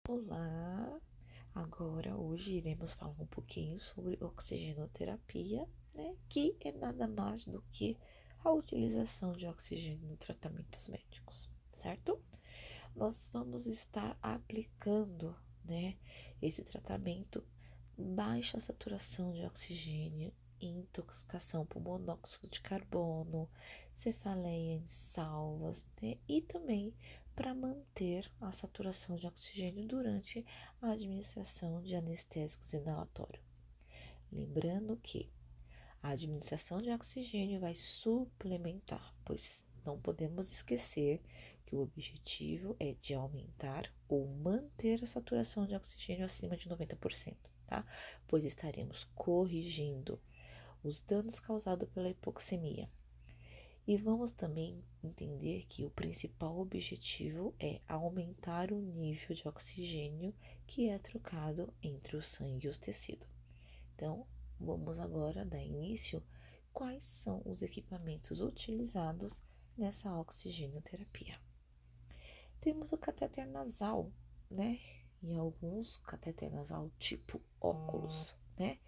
Olá! Agora, hoje iremos falar um pouquinho sobre oxigenoterapia, né? Que é nada mais do que a utilização de oxigênio em tratamentos médicos, certo? Nós vamos estar aplicando, né, esse tratamento baixa saturação de oxigênio, intoxicação por monóxido de carbono, cefaleia em salvas, né? E também para manter a saturação de oxigênio durante a administração de anestésicos inalatórios. Lembrando que a administração de oxigênio vai suplementar, pois não podemos esquecer que o objetivo é de aumentar ou manter a saturação de oxigênio acima de 90%, tá? Pois estaremos corrigindo os danos causados pela hipoxemia. E vamos também entender que o principal objetivo é aumentar o nível de oxigênio que é trocado entre o sangue e os tecidos. Então, vamos agora dar início quais são os equipamentos utilizados nessa oxigenoterapia. Temos o catéter nasal, né? E alguns catéter nasal tipo óculos, né?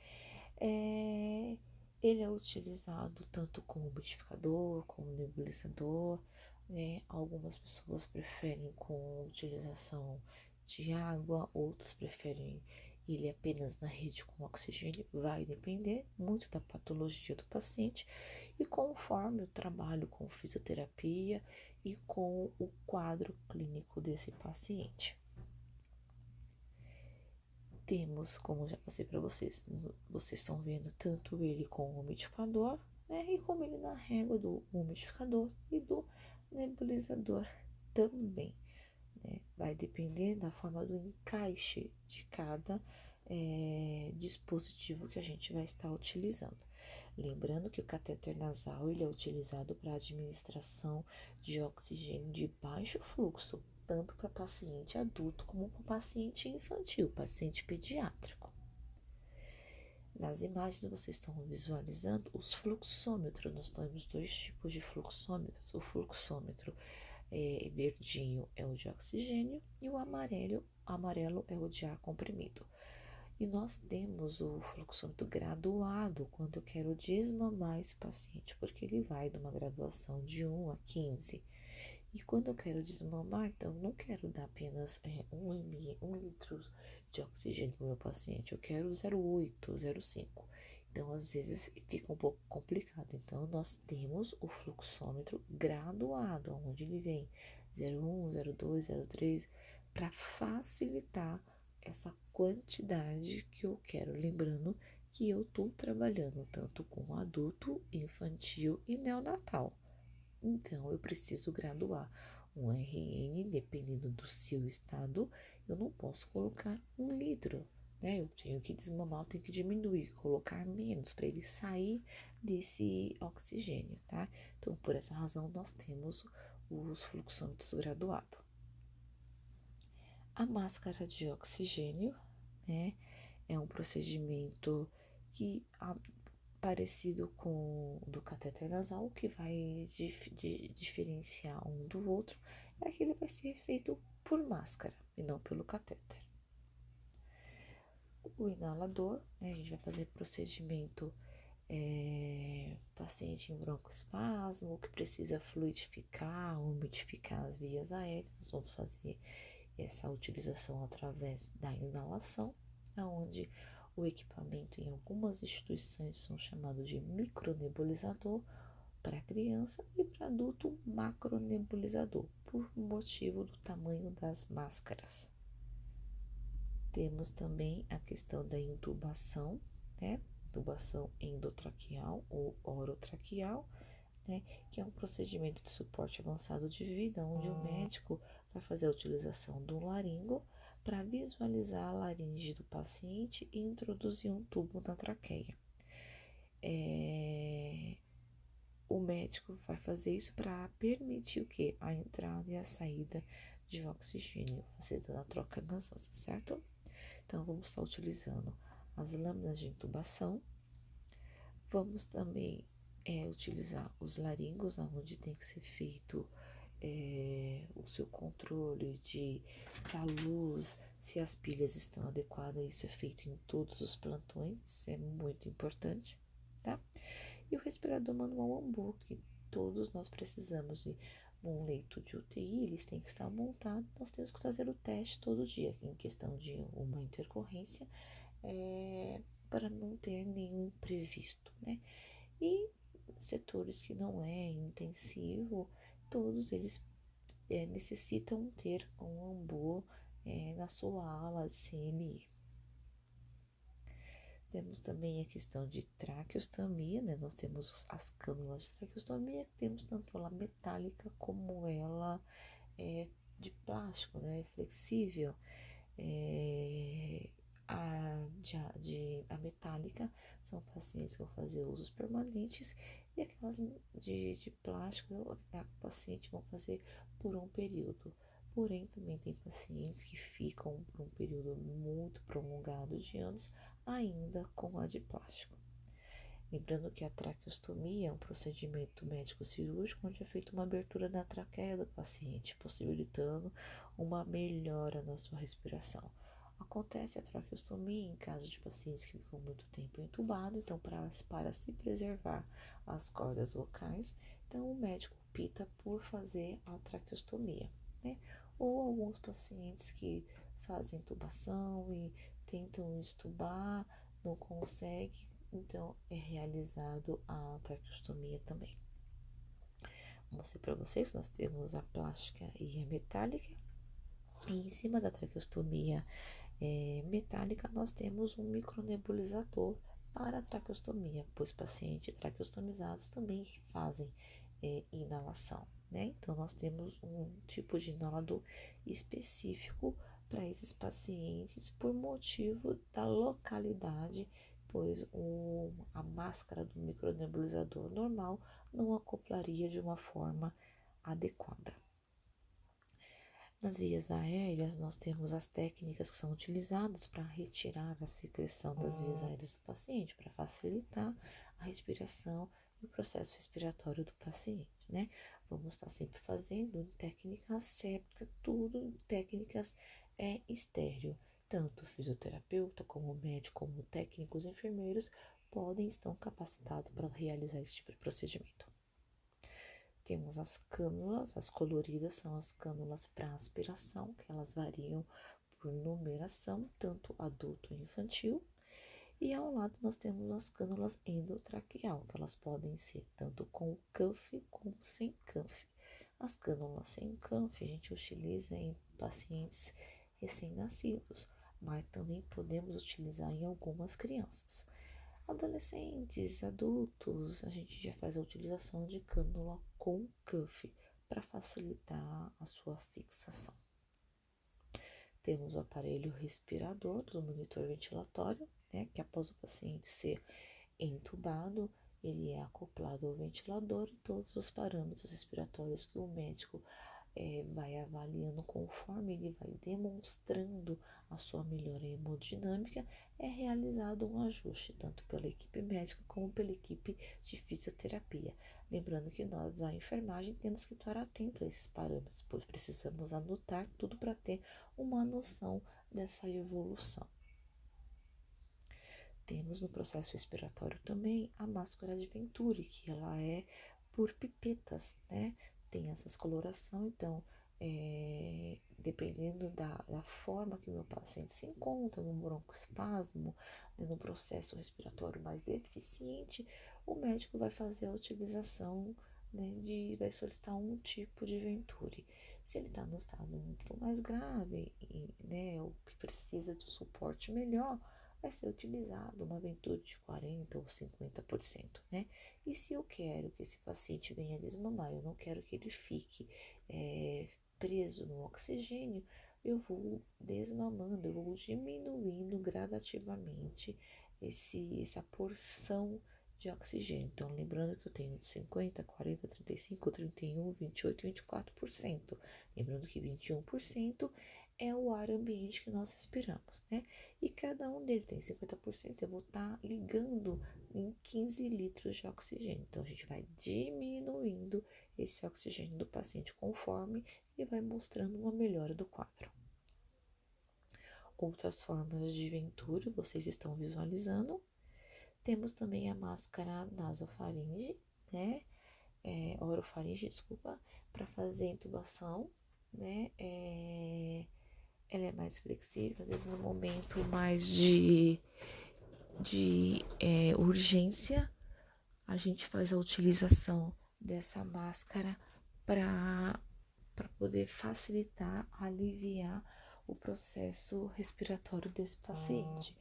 Ele é utilizado tanto como umidificador, como nebulizador, né? Algumas pessoas preferem com utilização de água, outros preferem ele apenas na rede com oxigênio. Vai depender muito da patologia do paciente e conforme o trabalho com fisioterapia e com o quadro clínico desse paciente. Temos, como já passei para vocês, vocês estão vendo tanto ele com o umidificador, né, e como ele na régua do umidificador e do nebulizador também, né? Vai depender da forma do encaixe de cada dispositivo que a gente vai estar utilizando. Lembrando que o catéter nasal ele é utilizado para administração de oxigênio de baixo fluxo, tanto para paciente adulto como para paciente infantil, paciente pediátrico. Nas imagens vocês estão visualizando os fluxômetros. Nós temos dois tipos de fluxômetros. O fluxômetro verdinho é o de oxigênio e o amarelo é o de ar comprimido. E nós temos o fluxômetro graduado quando eu quero desmamar esse paciente, porque ele vai de uma graduação de 1 a 15. E quando eu quero desmamar, então eu não quero dar apenas 1 litro de oxigênio para o meu paciente, eu quero 0,8, 0,5. Então, às vezes, fica um pouco complicado. Então, nós temos o fluxômetro graduado, onde ele vem 0,1, 0,2, 0,3, para facilitar essa quantidade que eu quero. Lembrando que eu estou trabalhando tanto com adulto, infantil e neonatal. Então, eu preciso graduar um RN, dependendo do seu estado, eu não posso colocar 1 litro, né? Eu tenho que desmamar, eu tenho que diminuir, colocar menos para ele sair desse oxigênio, tá? Então, por essa razão, nós temos os fluxômetros graduados. A máscara de oxigênio, né? É um procedimento que parecido com o do catéter nasal, o que vai diferenciar um do outro é que ele vai ser feito por máscara e não pelo catéter. O inalador, né, a gente vai fazer procedimento paciente em broncoespasmo, que precisa fluidificar, umidificar as vias aéreas, nós vamos fazer essa utilização através da inalação, onde o equipamento em algumas instituições são chamados de micronebulizador para criança e para adulto macronebulizador, por motivo do tamanho das máscaras. Temos também a questão da intubação, né? Intubação endotraqueal ou orotraqueal, né? Que é um procedimento de suporte avançado de vida, onde o médico vai fazer a utilização do laringo para visualizar a laringe do paciente e introduzir um tubo na traqueia. O médico vai fazer isso para permitir o quê? A entrada e a saída de oxigênio, facilitando a troca gasosa, certo? Então, vamos estar utilizando as lâminas de intubação. Vamos também utilizar os laringos, onde tem que ser feito o seu controle de se a luz, se as pilhas estão adequadas. Isso é feito em todos os plantões, isso é muito importante, tá? E o respirador manual Ambu, que todos nós precisamos de um leito de UTI, eles têm que estar montados, nós temos que fazer o teste todo dia, em questão de uma intercorrência, para não ter nenhum imprevisto, né? E setores que não é intensivo, todos eles necessitam ter um Ambu na sua ala CME. Temos também a questão de traqueostomia, né? Nós temos as cânulas de traqueostomia, temos tanto ela metálica como ela de plástico, né? Flexível. A metálica são pacientes que vão fazer usos permanentes e aquelas de plástico, a paciente vão fazer por um período. Porém, também tem pacientes que ficam por um período muito prolongado de anos ainda com a de plástico. Lembrando que a traqueostomia é um procedimento médico-cirúrgico onde é feita uma abertura da traqueia do paciente, possibilitando uma melhora na sua respiração. Acontece a traqueostomia em caso de pacientes que ficam muito tempo entubados, então para se preservar as cordas vocais, então o médico opta por fazer a traqueostomia, né? Ou alguns pacientes que fazem intubação e tentam extubar, não conseguem, então é realizado a traqueostomia também. Vou mostrar para vocês, nós temos a plástica e a metálica. E em cima da traqueostomia metálica, nós temos um micronebulizador para a traqueostomia, pois pacientes traqueostomizados também fazem inalação, né? Então, nós temos um tipo de inalador específico para esses pacientes por motivo da localidade, pois a máscara do micronebulizador normal não acoplaria de uma forma adequada. Nas vias aéreas, nós temos as técnicas que são utilizadas para retirar a secreção das vias aéreas do paciente, para facilitar a respiração e o processo respiratório do paciente, né? Vamos estar sempre fazendo em técnica asséptica, tudo em técnicas estéreo. Tanto o fisioterapeuta, como o médico, como técnicos enfermeiros podem estar capacitados para realizar esse tipo de procedimento. Temos as cânulas, as coloridas são as cânulas para aspiração, que elas variam por numeração, tanto adulto e infantil. E ao lado nós temos as cânulas endotraqueal, que elas podem ser tanto com cuff como sem cuff. As cânulas sem cuff a gente utiliza em pacientes recém-nascidos, mas também podemos utilizar em algumas crianças. Adolescentes, adultos, a gente já faz a utilização de cânula com cuff para facilitar a sua fixação. Temos o aparelho respirador do monitor ventilatório, né, que após o paciente ser entubado, ele é acoplado ao ventilador e todos os parâmetros respiratórios que o médico vai avaliando conforme ele vai demonstrando a sua melhora hemodinâmica, é realizado um ajuste, tanto pela equipe médica como pela equipe de fisioterapia. Lembrando que nós, da enfermagem, temos que estar atento a esses parâmetros, pois precisamos anotar tudo para ter uma noção dessa evolução. Temos no processo respiratório também a máscara de Venturi, que ela é por pipetas, né? Tem essas coloração, então, dependendo da forma que o meu paciente se encontra, no broncoespasmo, né, no processo respiratório mais deficiente, o médico vai fazer a utilização, né, vai solicitar um tipo de Venturi. Se ele está no estado muito mais grave, né, o que precisa de suporte melhor, vai ser utilizado uma Venturi de 40% ou 50%, né? E se eu quero que esse paciente venha desmamar, eu não quero que ele fique preso no oxigênio, eu vou desmamando, eu vou diminuindo gradativamente essa porção de oxigênio. Então, lembrando que eu tenho 50, 40, 35, 31, 28, 24%. Lembrando que 21% é o ar ambiente que nós respiramos, né? E cada um deles tem 50%, eu vou estar ligando em 15 litros de oxigênio. Então, a gente vai diminuindo esse oxigênio do paciente conforme ele vai mostrando uma melhora do quadro. Outras formas de Venturi, vocês estão visualizando. Temos também a máscara nasofaringe, né? Orofaringe, desculpa, para fazer intubação, né? Ela é mais flexível, às vezes no momento mais de urgência, a gente faz a utilização dessa máscara para poder facilitar, aliviar o processo respiratório desse paciente.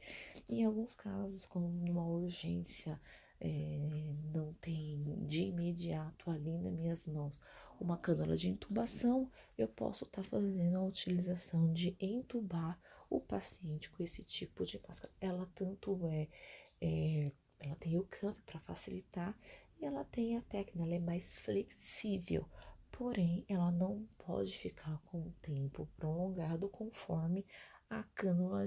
Em alguns casos, como numa urgência, não tem de imediato ali nas minhas mãos uma cânula de intubação, eu posso estar fazendo a utilização de entubar o paciente com esse tipo de máscara. Ela tanto ela tem o cuff para facilitar e ela tem a técnica, ela é mais flexível. Porém, ela não pode ficar com o tempo prolongado conforme a cânula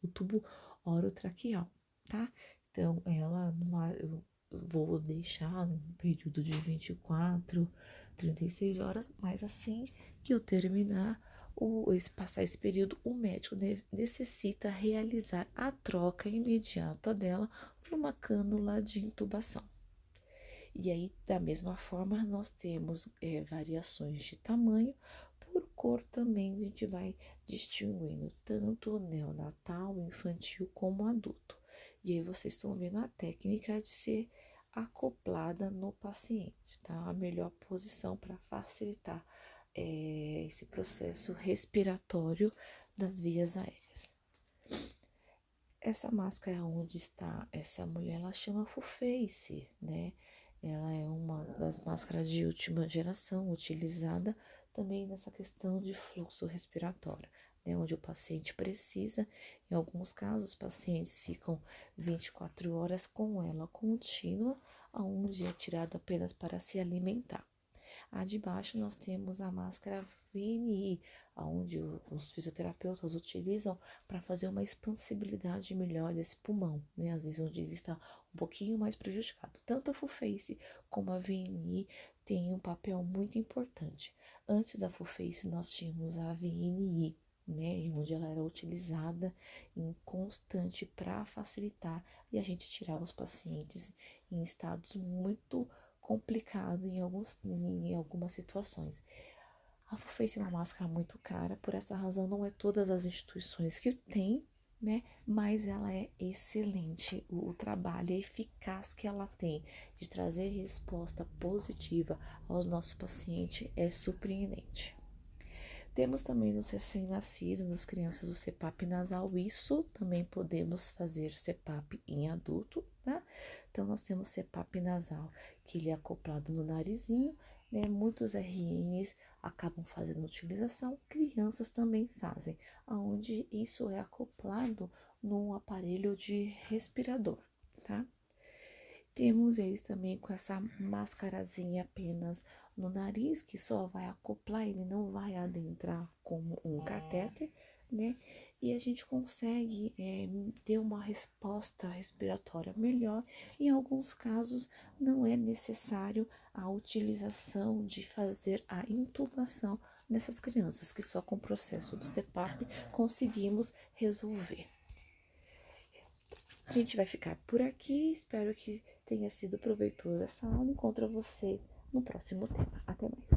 o tubo orotraqueal, tá? Então, eu vou deixar no período de 24, 36 horas, mas assim que eu terminar, passar esse período, o médico necessita realizar a troca imediata dela por uma cânula de intubação. E aí, da mesma forma, nós temos variações de tamanho, por cor também a gente vai distinguindo tanto neonatal, infantil como adulto. E aí vocês estão vendo a técnica de ser acoplada no paciente, tá? A melhor posição para facilitar esse processo respiratório das vias aéreas. Essa máscara onde está essa mulher, ela chama Full Face, né? Ela é uma das máscaras de última geração, utilizada também nessa questão de fluxo respiratório, né? Onde o paciente precisa, em alguns casos, os pacientes ficam 24 horas com ela contínua, onde é tirado apenas para se alimentar. A de baixo nós temos a máscara VNI, onde os fisioterapeutas utilizam para fazer uma expansibilidade melhor desse pulmão, né? Às vezes onde ele está um pouquinho mais prejudicado. Tanto a Full Face como a VNI têm um papel muito importante. Antes da Full Face nós tínhamos a VNI, né, onde ela era utilizada em constante para facilitar e a gente tirava os pacientes em estados muito complicado em algumas situações. A Full Face é uma máscara muito cara, por essa razão não é todas as instituições que tem, né? Mas ela é excelente, o trabalho, a eficácia que ela tem de trazer resposta positiva aos nossos pacientes é surpreendente. Temos também nos recém-nascidos, nas crianças, o CPAP nasal. Isso também podemos fazer CPAP em adulto, né? Então, nós temos CPAP nasal, que ele é acoplado no narizinho, né? Muitos RNs acabam fazendo utilização, crianças também fazem, onde isso é acoplado num aparelho de respirador, tá? Temos eles também com essa mascarazinha apenas no nariz, que só vai acoplar, ele não vai adentrar como um catéter, né? E a gente consegue ter uma resposta respiratória melhor. Em alguns casos, não é necessário a utilização de fazer a intubação nessas crianças, que só com o processo do CPAP conseguimos resolver. A gente vai ficar por aqui. Espero que tenha sido proveitoso essa aula. Encontro vocês no próximo tema. Até mais.